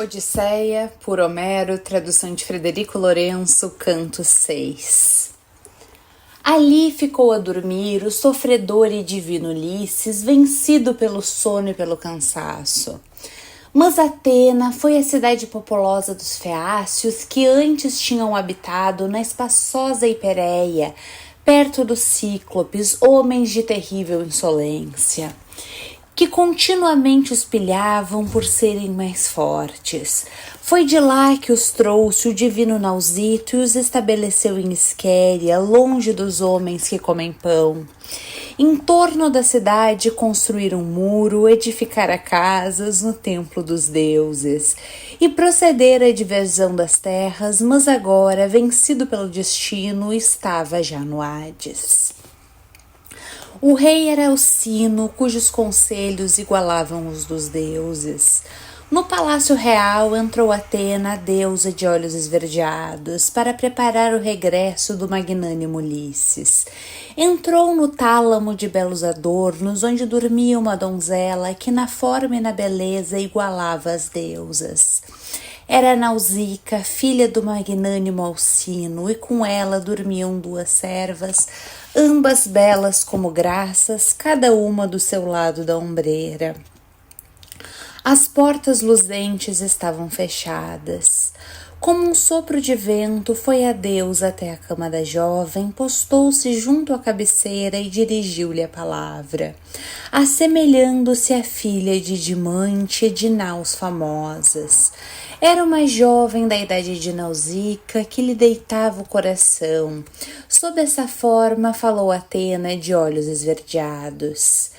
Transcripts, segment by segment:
Odisseia, por Homero, tradução de Frederico Lourenço, canto 6. Ali ficou a dormir o sofredor e divino Ulisses, vencido pelo sono e pelo cansaço. Mas Atena foi a cidade populosa dos feácios que antes tinham habitado na espaçosa Hipereia, perto dos Cíclopes, homens de terrível insolência, que continuamente os pilhavam por serem mais fortes. Foi de lá que os trouxe o divino Nausito e os estabeleceu em Esquéria, longe dos homens que comem pão. Em torno da cidade construíram um muro, edificara casas no templo dos deuses, e procedera a divisão das terras, mas agora, vencido pelo destino, estava já no Hades. O rei era Alcino, cujos conselhos igualavam os dos deuses. No palácio real entrou Atena, a deusa de olhos esverdeados, para preparar o regresso do magnânimo Ulisses. Entrou no tálamo de belos adornos, onde dormia uma donzela que na forma e na beleza igualava as deusas. Era Nausica, filha do magnânimo Alcino, e com ela dormiam duas servas, ambas belas como graças, cada uma do seu lado da ombreira. As portas luzentes estavam fechadas. Como um sopro de vento, foi a deusa até a cama da jovem, postou-se junto à cabeceira e dirigiu-lhe a palavra, assemelhando-se à filha de Dimante e de Naus famosas. Era uma jovem da idade de Nausica que lhe deitava o coração. Sob essa forma falou Atena de olhos esverdeados.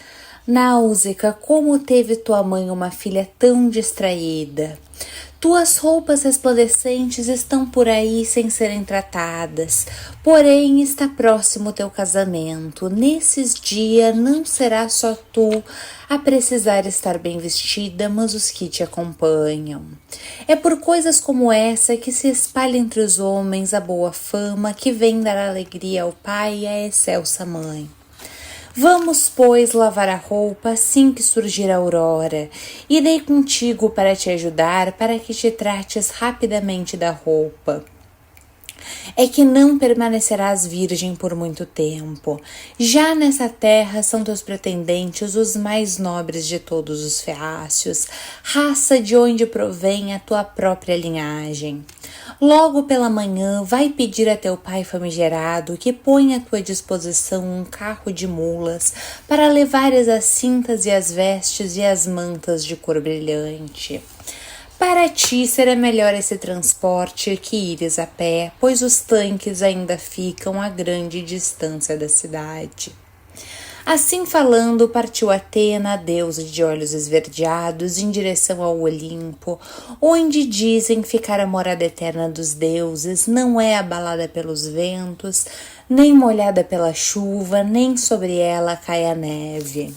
Náusica, como teve tua mãe uma filha tão distraída? Tuas roupas resplandecentes estão por aí sem serem tratadas, porém está próximo teu casamento. Nesses dias não será só tu a precisar estar bem vestida, mas os que te acompanham. É por coisas como essa que se espalha entre os homens a boa fama que vem dar alegria ao pai e à excelsa mãe. Vamos, pois, lavar a roupa assim que surgir a aurora. Irei contigo para te ajudar, para que te trates rapidamente da roupa. É que não permanecerás virgem por muito tempo. Já nessa terra são teus pretendentes os mais nobres de todos os feácios, raça de onde provém a tua própria linhagem. Logo pela manhã, vai pedir a teu pai famigerado que ponha à tua disposição um carro de mulas para levares as cintas e as vestes e as mantas de cor brilhante. Para ti será melhor esse transporte que ires a pé, pois os tanques ainda ficam a grande distância da cidade. Assim falando, partiu Atena, a deusa de olhos esverdeados, em direção ao Olimpo, onde dizem ficar a morada eterna dos deuses, não é abalada pelos ventos, nem molhada pela chuva, nem sobre ela cai a neve.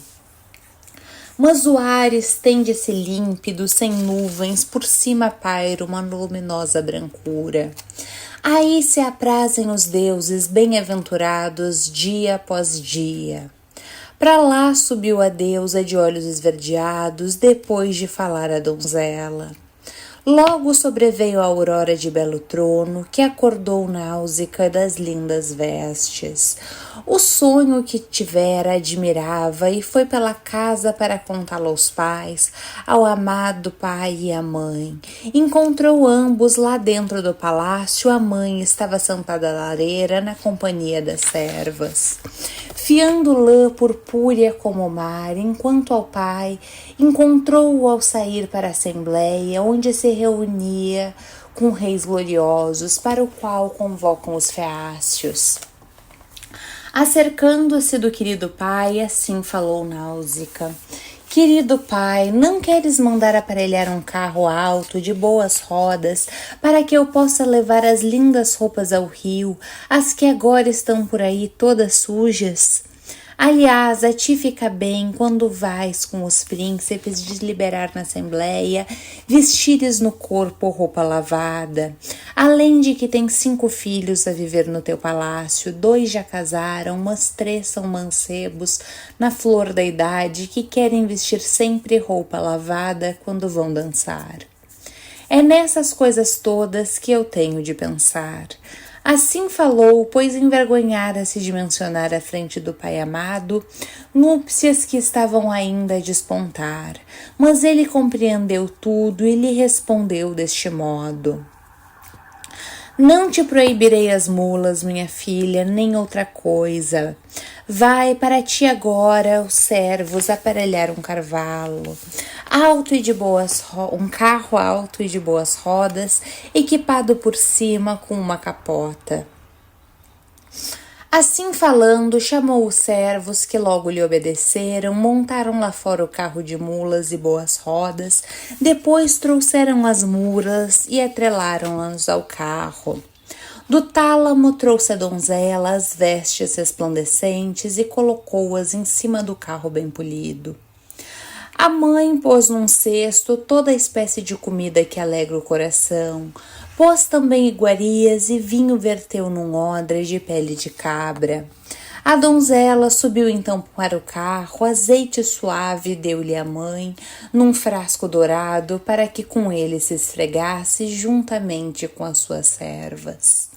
Mas o ar estende-se límpido, sem nuvens, por cima paira uma luminosa brancura. Aí se aprazem os deuses bem-aventurados dia após dia. Para lá subiu a deusa de olhos esverdeados, depois de falar a donzela. Logo sobreveio a aurora de belo trono, que acordou Náusica das lindas vestes. O sonho que tivera admirava e foi pela casa para contá-lo aos pais, ao amado pai e à mãe. Encontrou ambos lá dentro do palácio, a mãe estava sentada à lareira na companhia das servas, fiando lã purpúrea como o mar, enquanto ao pai encontrou-o ao sair para a assembleia, onde se reunia com reis gloriosos, para o qual convocam os feácios. Acercando-se do querido pai, assim falou Náusica. Querido pai, não queres mandar aparelhar um carro alto, de boas rodas, para que eu possa levar as lindas roupas ao rio, as que agora estão por aí todas sujas? Aliás, a ti fica bem quando vais com os príncipes deliberar na assembleia, vestires no corpo roupa lavada. Além de que tens 5 filhos a viver no teu palácio, 2 já casaram, mas 3 são mancebos, na flor da idade, que querem vestir sempre roupa lavada quando vão dançar. É nessas coisas todas que eu tenho de pensar. Assim falou, pois envergonhara-se de mencionar à frente do pai amado núpcias que estavam ainda a despontar. Mas ele compreendeu tudo e lhe respondeu deste modo: Não te proibirei as mulas, minha filha, nem outra coisa. Vai para ti agora os servos aparelhar um carvalho alto e de um carro alto e de boas rodas, equipado por cima com uma capota. Assim falando, chamou os servos, que logo lhe obedeceram, montaram lá fora o carro de mulas e boas rodas, depois trouxeram as mulas e atrelaram-nas ao carro. Do tálamo trouxe a donzela as vestes resplandecentes e colocou-as em cima do carro bem polido. A mãe pôs num cesto toda a espécie de comida que alegra o coração. Pôs também iguarias e vinho verteu num odre de pele de cabra. A donzela subiu então para o carro, azeite suave deu-lhe a mãe, num frasco dourado, para que com ele se esfregasse juntamente com as suas servas.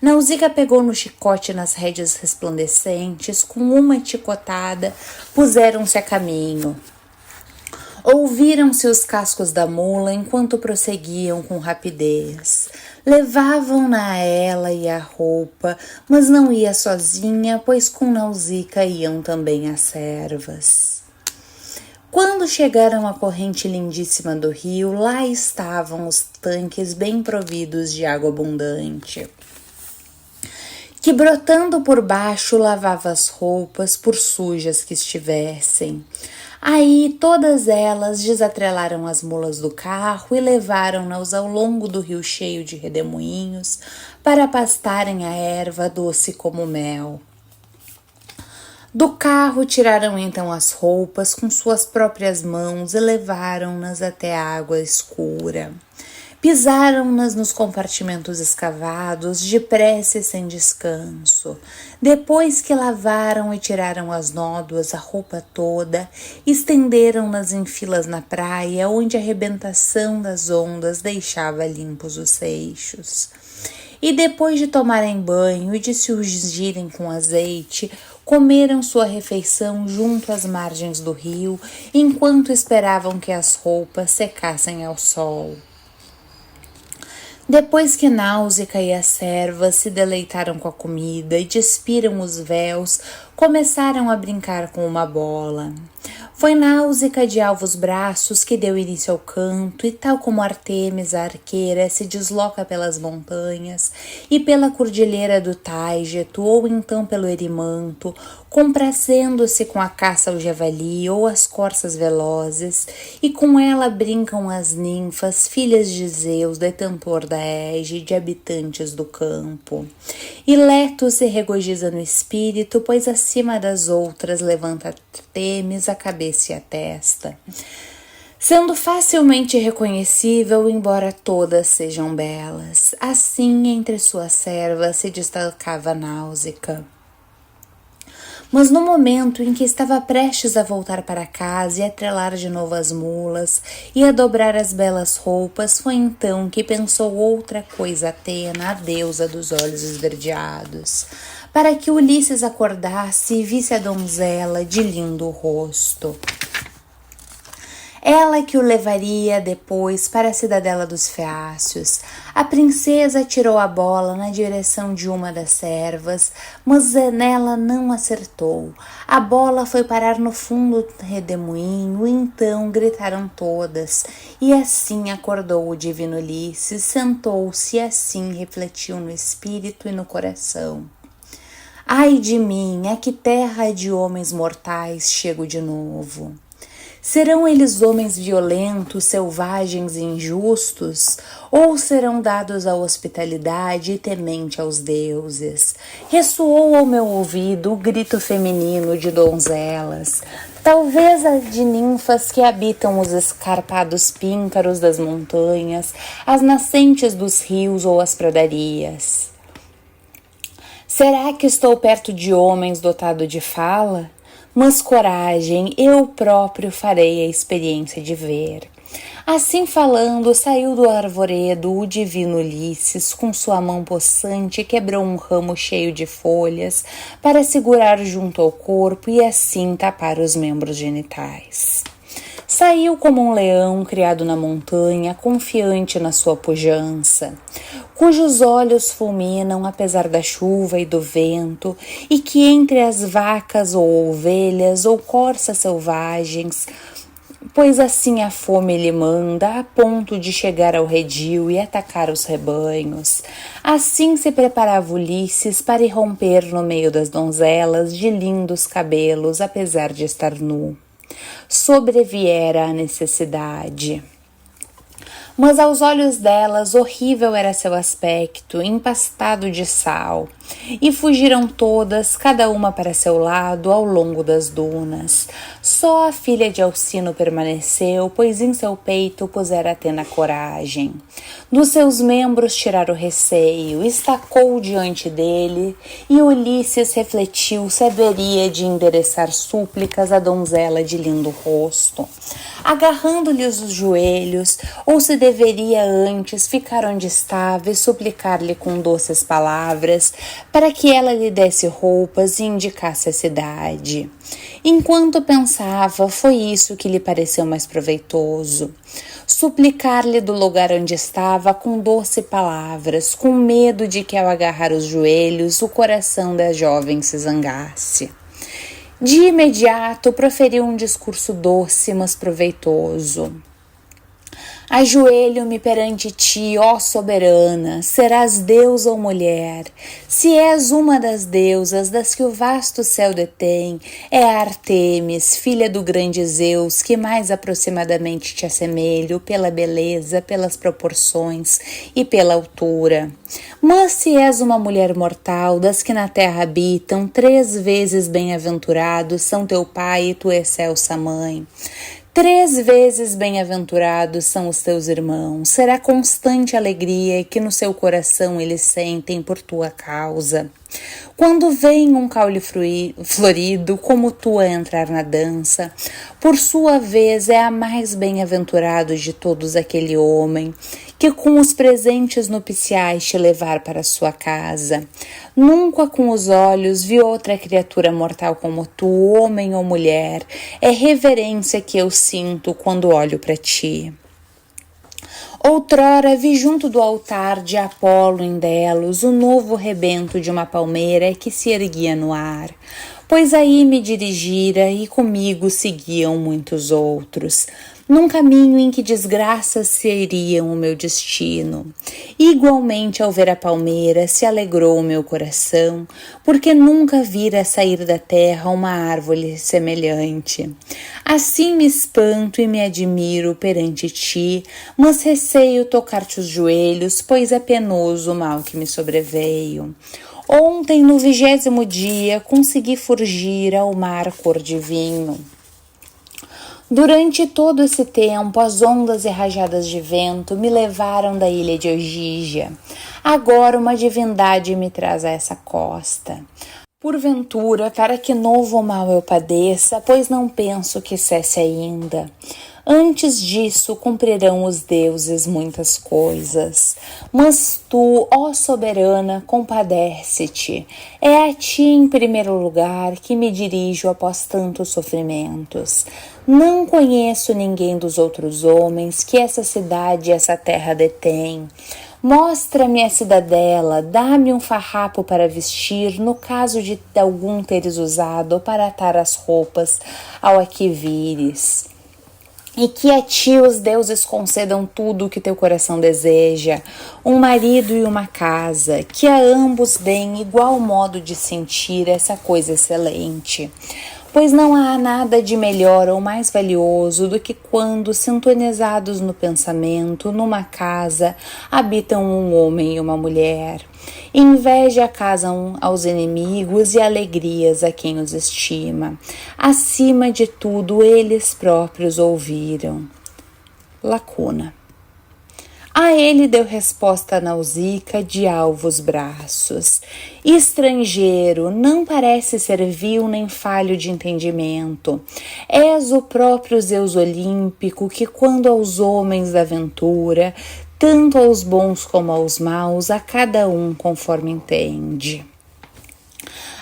Nausica pegou no chicote nas rédeas resplandecentes, com uma chicotada, puseram-se a caminho. Ouviram-se os cascos da mula enquanto prosseguiam com rapidez. Levavam-na a ela e a roupa, mas não ia sozinha, pois com Nausica iam também as servas. Quando chegaram à corrente lindíssima do rio, lá estavam os tanques bem providos de água abundante, que brotando por baixo lavava as roupas, por sujas que estivessem. Aí todas elas desatrelaram as mulas do carro e levaram-nas ao longo do rio cheio de redemoinhos para pastarem a erva doce como mel. Do carro tiraram então as roupas com suas próprias mãos e levaram-nas até a água escura. Pisaram-nas nos compartimentos escavados, depressa e sem descanso. Depois que lavaram e tiraram as nódoas, a roupa toda, estenderam-nas em filas na praia, onde a arrebentação das ondas deixava limpos os seixos. E depois de tomarem banho e de se ungirem com azeite, comeram sua refeição junto às margens do rio, enquanto esperavam que as roupas secassem ao sol. Depois que Náusica e as servas se deleitaram com a comida e despiram os véus, começaram a brincar com uma bola. Foi Náusica de alvos braços que deu início ao canto, e tal como Artemis, a arqueira, se desloca pelas montanhas e pela cordilheira do Táigeto, ou então pelo Erimanto, complacendo-se com a caça ao javali ou as corças velozes, e com ela brincam as ninfas, filhas de Zeus, detentor da égide, habitantes do campo. E Leto se regozija no espírito, pois acima das outras levanta Artemis a cabeça e a testa, sendo facilmente reconhecível, embora todas sejam belas. Assim, entre suas servas se destacava Náusica. Mas no momento em que estava prestes a voltar para casa e atrelar de novo as mulas e a dobrar as belas roupas, foi então que pensou outra coisa Atena, a deusa dos olhos esverdeados, para que Ulisses acordasse e visse a donzela de lindo rosto. Ela que o levaria depois para a cidadela dos Feácios. A princesa tirou a bola na direção de uma das servas, mas nela não acertou. A bola foi parar no fundo do redemoinho, e então gritaram todas. E assim acordou o divino Ulisses, sentou-se e assim refletiu no espírito e no coração. Ai de mim, a que terra de homens mortais chego de novo? Serão eles homens violentos, selvagens e injustos? Ou serão dados à hospitalidade e temente aos deuses? Ressoou ao meu ouvido o grito feminino de donzelas, talvez a de ninfas que habitam os escarpados píncaros das montanhas, as nascentes dos rios ou as pradarias. Será que estou perto de homens dotados de fala? Mas coragem, eu próprio farei a experiência de ver. Assim falando, saiu do arvoredo o divino Ulisses, com sua mão possante quebrou um ramo cheio de folhas para segurar junto ao corpo e assim tapar os membros genitais. Saiu como um leão criado na montanha, confiante na sua pujança, cujos olhos fulminam apesar da chuva e do vento, e que entre as vacas ou ovelhas ou corças selvagens, pois assim a fome lhe manda, a ponto de chegar ao redil e atacar os rebanhos. Assim se preparava Ulisses para irromper no meio das donzelas de lindos cabelos, apesar de estar nu. Sobreviera a necessidade. Mas aos olhos delas horrível era seu aspecto, empastado de sal, e fugiram todas, cada uma para seu lado, ao longo das dunas. Só a filha de Alcino permaneceu, pois em seu peito pusera Atena coragem. Dos seus membros tirar o receio, estacou diante dele, e Ulisses refletiu se haveria de endereçar súplicas à donzela de lindo rosto, agarrando-lhes os joelhos, ou se deveria antes ficar onde estava e suplicar-lhe com doces palavras para que ela lhe desse roupas e indicasse a cidade. Enquanto pensava, foi isso que lhe pareceu mais proveitoso. Suplicar-lhe do lugar onde estava com doce palavras, com medo de que ao agarrar os joelhos o coração da jovem se zangasse. De imediato proferiu um discurso doce, mas proveitoso. Ajoelho-me perante ti, ó soberana, serás deusa ou mulher. Se és uma das deusas das que o vasto céu detém, é a Artemis, filha do grande Zeus, que mais aproximadamente te assemelho pela beleza, pelas proporções e pela altura. Mas se és uma mulher mortal, das que na terra habitam, 3 vezes bem-aventurados são teu pai e tua excelsa mãe. 3 vezes bem-aventurados são os teus irmãos, será constante alegria que no seu coração eles sentem por tua causa. Quando vem um caule florido, como tu a entrar na dança, por sua vez é a mais bem-aventurado de todos aquele homem, que com os presentes nupciais te levar para sua casa. Nunca com os olhos vi outra criatura mortal como tu, homem ou mulher, é reverência que eu sinto quando olho para ti. Outrora vi junto do altar de Apolo em Delos o novo rebento de uma palmeira que se erguia no ar, pois aí me dirigira e comigo seguiam muitos outros, num caminho em que desgraças seriam o meu destino. Igualmente, ao ver a palmeira, se alegrou o meu coração, porque nunca vira sair da terra uma árvore semelhante. Assim me espanto e me admiro perante ti, mas receio tocar-te os joelhos, pois é penoso o mal que me sobreveio. Ontem, no 20º dia, consegui fugir ao mar cor de vinho. Durante todo esse tempo, as ondas e rajadas de vento me levaram da ilha de Ogígia. Agora uma divindade me traz a essa costa. Porventura, para que novo mal eu padeça, pois não penso que cesse ainda. Antes disso, cumprirão os deuses muitas coisas. Mas tu, ó soberana, compadece-te. É a ti, em primeiro lugar, que me dirijo após tantos sofrimentos. Não conheço ninguém dos outros homens que essa cidade e essa terra detém. Mostra-me a cidadela, dá-me um farrapo para vestir, no caso de algum teres usado, ou para atar as roupas ao aqui vires. E que a ti os deuses concedam tudo o que teu coração deseja, um marido e uma casa, que a ambos deem igual modo de sentir essa coisa excelente. Pois não há nada de melhor ou mais valioso do que quando, sintonizados no pensamento, numa casa, habitam um homem e uma mulher. Inveja causam aos inimigos e alegrias a quem os estima. Acima de tudo, eles próprios ouviram. Lacuna. A ele deu resposta Nausicaa de alvos braços: estrangeiro, não parece ser vil nem falho de entendimento. És o próprio Zeus Olímpico que, quando aos homens da aventura, tanto aos bons como aos maus, a cada um conforme entende.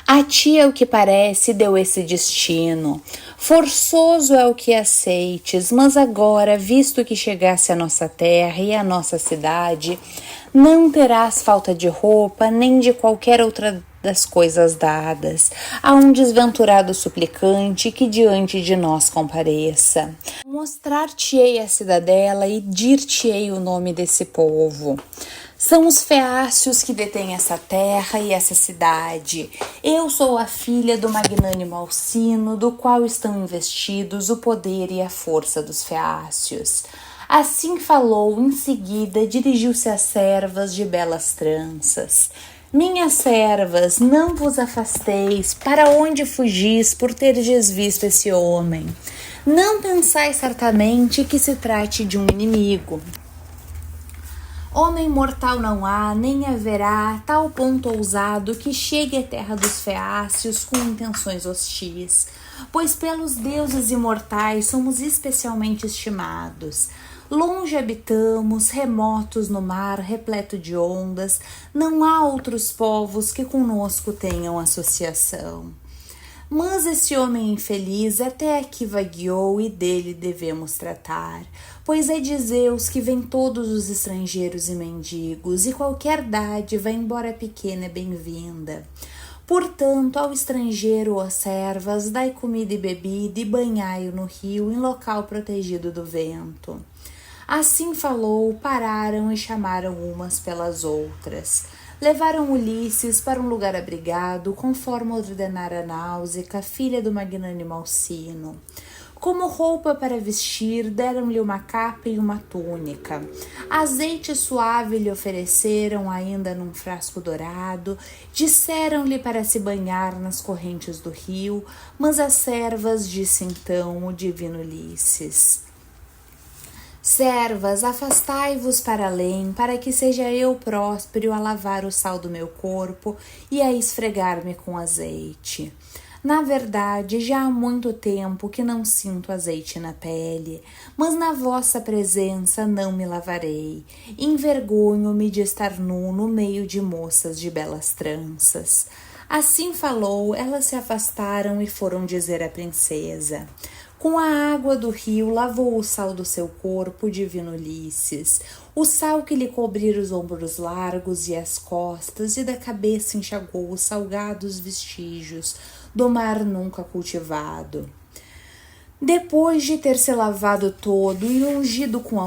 A ti é o que parece deu esse destino. Forçoso é o que aceites, mas agora, visto que chegasse à nossa terra e à nossa cidade, não terás falta de roupa nem de qualquer outra das coisas dadas a um desventurado suplicante que diante de nós compareça. Mostrar-te-ei a cidadela e dir-te-ei o nome desse povo. São os feácios que detêm essa terra e essa cidade. Eu sou a filha do magnânimo Alcino, do qual estão investidos o poder e a força dos feácios. Assim falou, em seguida dirigiu-se às servas de belas tranças. Minhas servas, não vos afasteis, para onde fugis por terdes visto esse homem? Não pensais certamente que se trate de um inimigo. Homem mortal não há, nem haverá, tal ponto ousado que chegue à terra dos feácios com intenções hostis, pois pelos deuses imortais somos especialmente estimados. Longe habitamos, remotos no mar, repleto de ondas, não há outros povos que conosco tenham associação. Mas esse homem infeliz até aqui vagueou e dele devemos tratar, pois é de Zeus que vêm todos os estrangeiros e mendigos, e qualquer dádiva, embora pequena, é bem-vinda. Portanto, ao estrangeiro, ó servas, dai comida e bebida e banhai-o no rio em local protegido do vento. Assim falou, pararam e chamaram umas pelas outras. Levaram Ulisses para um lugar abrigado, conforme ordenara Náusica, filha do magnânimo Alcino. Como roupa para vestir, deram-lhe uma capa e uma túnica. Azeite suave lhe ofereceram, ainda num frasco dourado. Disseram-lhe para se banhar nas correntes do rio, mas as servas disse então o divino Ulisses: servas, afastai-vos para além, para que seja eu próspero a lavar o sal do meu corpo e a esfregar-me com azeite. Na verdade, já há muito tempo que não sinto azeite na pele, mas na vossa presença não me lavarei. Envergonho-me de estar nu no meio de moças de belas tranças. Assim falou, elas se afastaram e foram dizer à princesa. Com a água do rio lavou o sal do seu corpo, divino Ulisses, o sal que lhe cobria os ombros largos e as costas, e da cabeça enxagou os salgados vestígios do mar nunca cultivado. Depois de ter se lavado todo e ungido com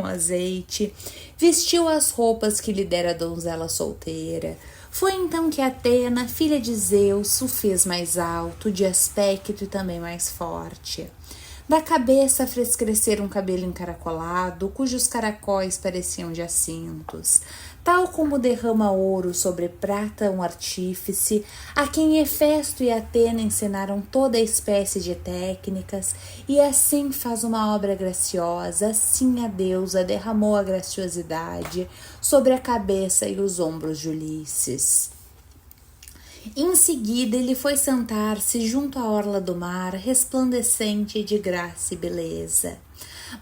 azeite, vestiu as roupas que lhe dera a donzela solteira. Foi então que Atena, filha de Zeus, o fez mais alto, de aspecto e também mais forte. Da cabeça fez crescer um cabelo encaracolado, cujos caracóis pareciam jacintos. Tal como derrama ouro sobre prata um artífice, a quem Hefesto e Atena ensinaram toda a espécie de técnicas, e assim faz uma obra graciosa, assim a deusa derramou a graciosidade sobre a cabeça e os ombros de Ulisses. Em seguida, ele foi sentar-se junto à orla do mar, resplandecente de graça e beleza.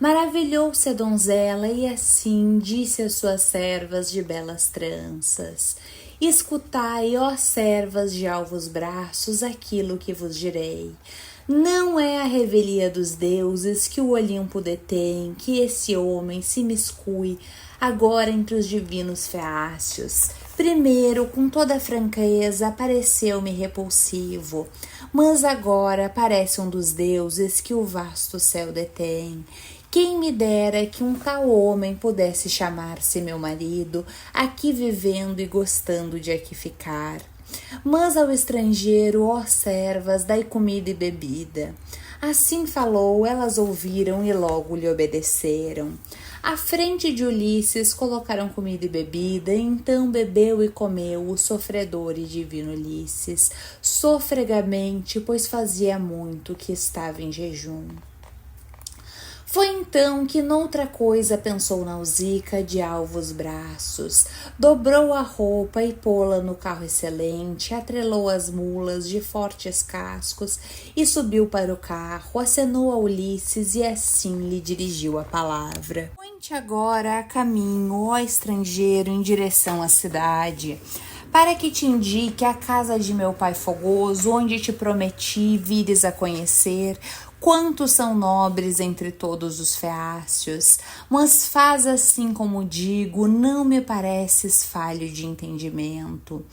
Maravilhou-se a donzela e assim disse às suas servas de belas tranças: escutai, ó servas de alvos braços, aquilo que vos direi. Não é a revelia dos deuses que o Olimpo detém, que esse homem se miscue agora entre os divinos feácios. Primeiro, com toda franqueza, pareceu-me repulsivo, mas agora parece um dos deuses que o vasto céu detém. Quem me dera que um tal homem pudesse chamar-se meu marido, aqui vivendo e gostando de aqui ficar. Mas ao estrangeiro, ó servas, dai comida e bebida. Assim falou, elas ouviram e logo lhe obedeceram. À frente de Ulisses colocaram comida e bebida, então bebeu e comeu o sofredor e divino Ulisses, sofregamente, pois fazia muito que estava em jejum. Foi então que noutra coisa pensou Nausicaa de alvos braços, dobrou a roupa e pô-la no carro excelente, atrelou as mulas de fortes cascos e subiu para o carro, acenou a Ulisses e assim lhe dirigiu a palavra. Põe-te agora a caminho, ó estrangeiro, em direção à cidade, para que te indique a casa de meu pai fogoso, onde te prometi vires a conhecer. Quantos são nobres entre todos os feácios, mas faz assim como digo, não me pareces falho de entendimento.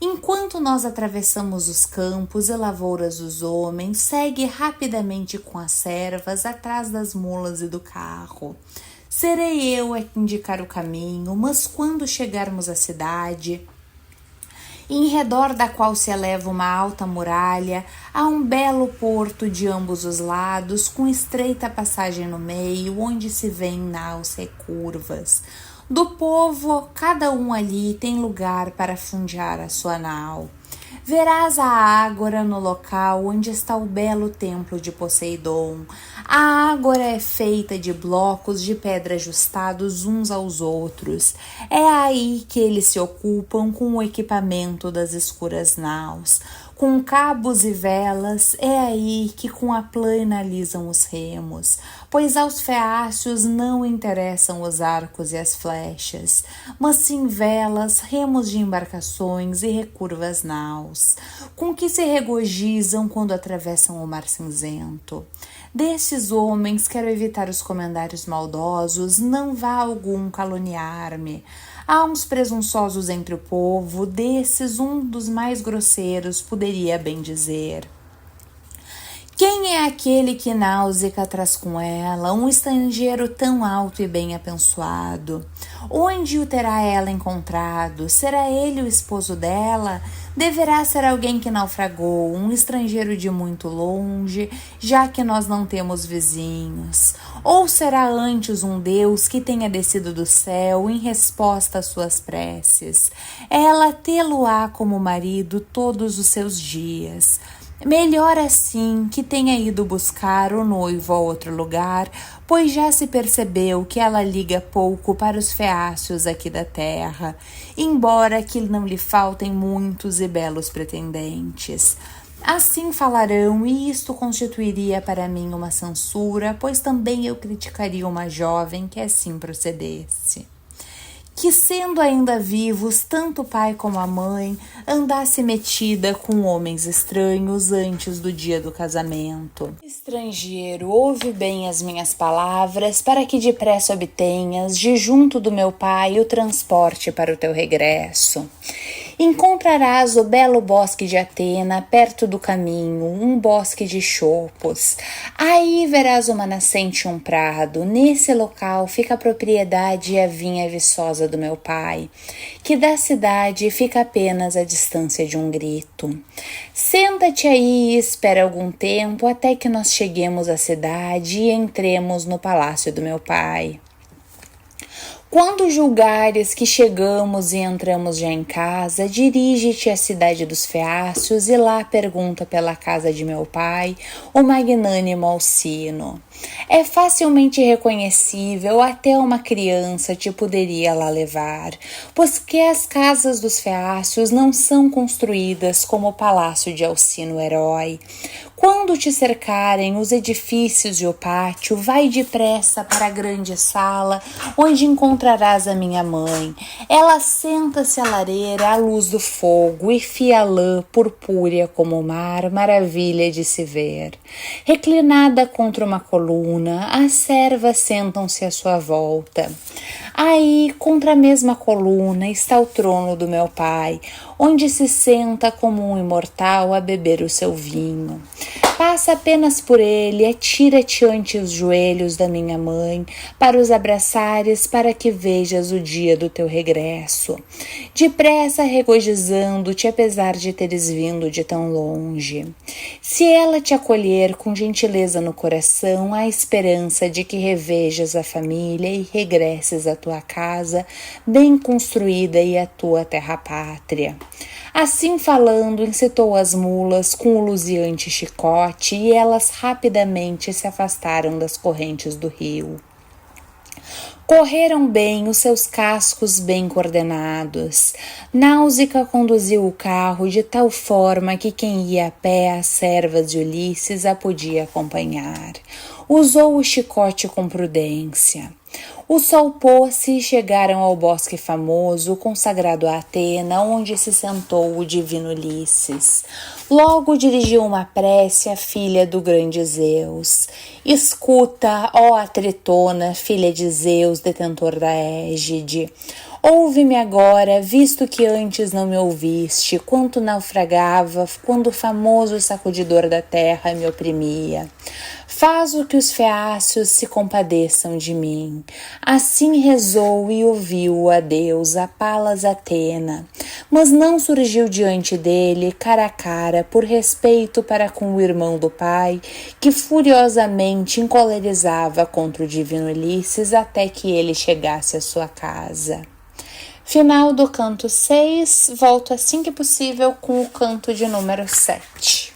Enquanto nós atravessamos os campos e lavouras dos homens, segue rapidamente com as servas atrás das mulas e do carro. Serei eu a indicar o caminho, mas quando chegarmos à cidade, em redor da qual se eleva uma alta muralha, há um belo porto de ambos os lados, com estreita passagem no meio, onde se vêem naus recurvas. Do povo, cada um ali tem lugar para fundear a sua nau. Verás a ágora no local onde está o belo templo de Poseidon. A ágora é feita de blocos de pedra ajustados uns aos outros. É aí que eles se ocupam com o equipamento das escuras naus. Com cabos e velas, é aí que com a plana alisam os remos, pois aos feácios não interessam os arcos e as flechas, mas sim velas, remos de embarcações e recurvas naus, com que se regozijam quando atravessam o mar cinzento. Desses homens quero evitar os comentários maldosos, não vá algum caluniar-me. Há uns presunçosos entre o povo, desses um dos mais grosseiros poderia bem dizer: quem é aquele que Náusica traz com ela, um estrangeiro tão alto e bem apensoado? Onde o terá ela encontrado? Será ele o esposo dela? Deverá ser alguém que naufragou, um estrangeiro de muito longe, já que nós não temos vizinhos. Ou será antes um Deus que tenha descido do céu em resposta às suas preces? Ela tê-lo-á como marido todos os seus dias. Melhor assim que tenha ido buscar o noivo a outro lugar, pois já se percebeu que ela liga pouco para os feácios aqui da terra, embora que não lhe faltem muitos e belos pretendentes. Assim falarão, e isto constituiria para mim uma censura, pois também eu criticaria uma jovem que assim procedesse. Que sendo ainda vivos, tanto o pai como a mãe, andasse metida com homens estranhos antes do dia do casamento. Estrangeiro, ouve bem as minhas palavras, para que depressa obtenhas, de junto do meu pai, o transporte para o teu regresso. Encontrarás o belo bosque de Atena perto do caminho, um bosque de chopos. Aí verás uma nascente e um prado. Nesse local fica a propriedade e a vinha viçosa do meu pai, que da cidade fica apenas a distância de um grito. Senta-te aí e espera algum tempo até que nós cheguemos à cidade e entremos no palácio do meu pai. Quando julgares que chegamos e entramos já em casa, dirige-te à cidade dos feácios e lá pergunta pela casa de meu pai, o magnânimo Alcino. É facilmente reconhecível, até uma criança te poderia lá levar, pois que as casas dos feácios não são construídas como o palácio de Alcino herói. Quando te cercarem os edifícios e o pátio, vai depressa para a grande sala, onde encontrarás a minha mãe. Ela senta-se à lareira à luz do fogo e fia a lã purpúrea como o mar, maravilha de se ver. Reclinada contra uma coluna, as servas sentam-se à sua volta. Aí, contra a mesma coluna, está o trono do meu pai, onde se senta como um imortal a beber o seu vinho. Passa apenas por ele, atira-te ante os joelhos da minha mãe, para os abraçares, para que vejas o dia do teu regresso. Depressa regozijando-te, apesar de teres vindo de tão longe. Se ela te acolher com gentileza no coração, há esperança de que revejas a família e regresses à tua casa, bem construída e à tua terra-pátria. Assim falando, incitou as mulas com o luziante chicote chicote e elas rapidamente se afastaram das correntes do rio. Correram bem os seus cascos bem coordenados. Náusica conduziu o carro de tal forma que quem ia a pé às servas de Ulisses a podia acompanhar. Usou o chicote com prudência. O sol pôs-se e chegaram ao bosque famoso, consagrado a Atena, onde se sentou o divino Ulisses. Logo dirigiu uma prece à filha do grande Zeus. Escuta, ó Atritona, filha de Zeus, detentor da égide. Ouve-me agora, visto que antes não me ouviste, quanto naufragava, quando o famoso sacudidor da terra me oprimia. Faz o que os feácios se compadeçam de mim. Assim rezou e ouviu a deusa Palas Atena, mas não surgiu diante dele, cara a cara, por respeito para com o irmão do pai, que furiosamente encolerizava contra o divino Ulisses até que ele chegasse à sua casa. Final do canto 6, volto assim que possível com o canto de número 7.